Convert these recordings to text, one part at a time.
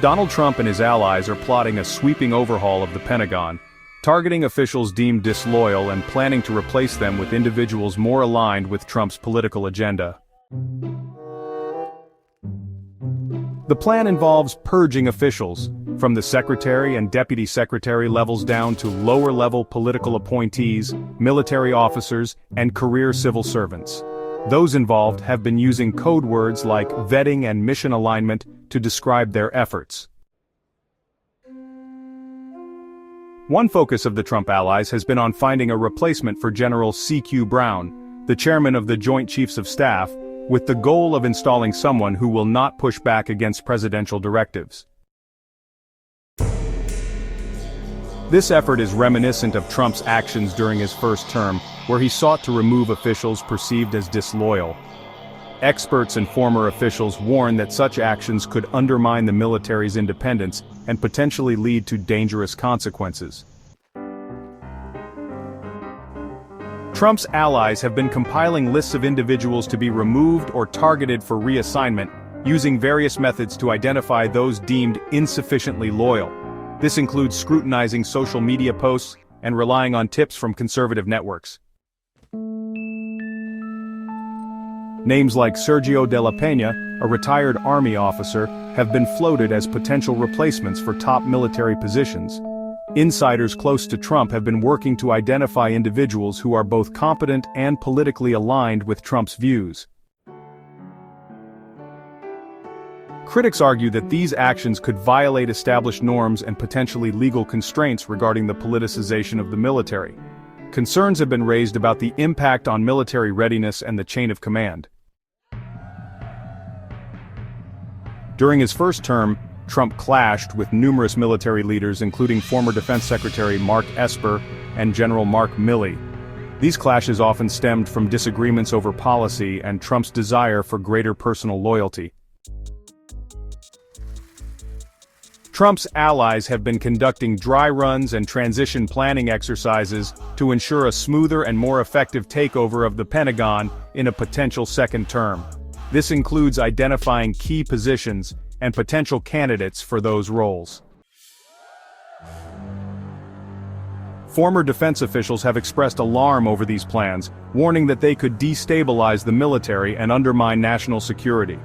Donald Trump and his allies are plotting a sweeping overhaul of the Pentagon, targeting officials deemed disloyal and planning to replace them with individuals more aligned with Trump's political agenda. The plan involves purging officials, from the secretary and deputy secretary levels down to lower-level political appointees, military officers, and career civil servants. Those involved have been using code words like vetting and mission alignment to describe their efforts. One focus of the Trump allies has been on finding a replacement for General C.Q. Brown, the chairman of the Joint Chiefs of Staff, with the goal of installing someone who will not push back against presidential directives. This effort is reminiscent of Trump's actions during his first term, where he sought to remove officials perceived as disloyal. Experts and former officials warn that such actions could undermine the military's independence and potentially lead to dangerous consequences. Trump's allies have been compiling lists of individuals to be removed or targeted for reassignment, using various methods to identify those deemed insufficiently loyal. This includes scrutinizing social media posts and relying on tips from conservative networks. Names like Sergio de la Peña, a retired Army officer, have been floated as potential replacements for top military positions. Insiders close to Trump have been working to identify individuals who are both competent and politically aligned with Trump's views. Critics argue that these actions could violate established norms and potentially legal constraints regarding the politicization of the military. Concerns have been raised about the impact on military readiness and the chain of command. During his first term, Trump clashed with numerous military leaders including former Defense Secretary Mark Esper and General Mark Milley. These clashes often stemmed from disagreements over policy and Trump's desire for greater personal loyalty. Trump's allies have been conducting dry runs and transition planning exercises to ensure a smoother and more effective takeover of the Pentagon in a potential second term. This includes identifying key positions and potential candidates for those roles. Former defense officials have expressed alarm over these plans, warning that they could destabilize the military and undermine national security.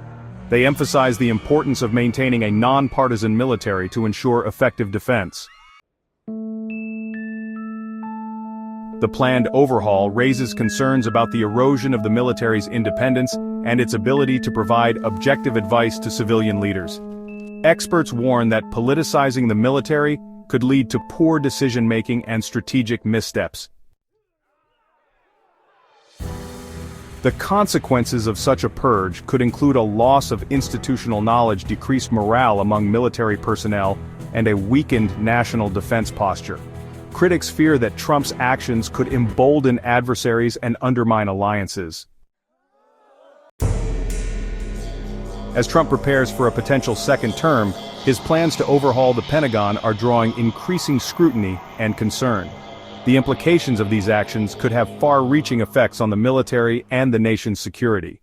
They emphasize the importance of maintaining a nonpartisan military to ensure effective defense. The planned overhaul raises concerns about the erosion of the military's independence and its ability to provide objective advice to civilian leaders. Experts warn that politicizing the military could lead to poor decision-making and strategic missteps. The consequences of such a purge could include a loss of institutional knowledge, decreased morale among military personnel, and a weakened national defense posture. Critics fear that Trump's actions could embolden adversaries and undermine alliances. As Trump prepares for a potential second term, his plans to overhaul the Pentagon are drawing increasing scrutiny and concern. The implications of these actions could have far-reaching effects on the military and the nation's security.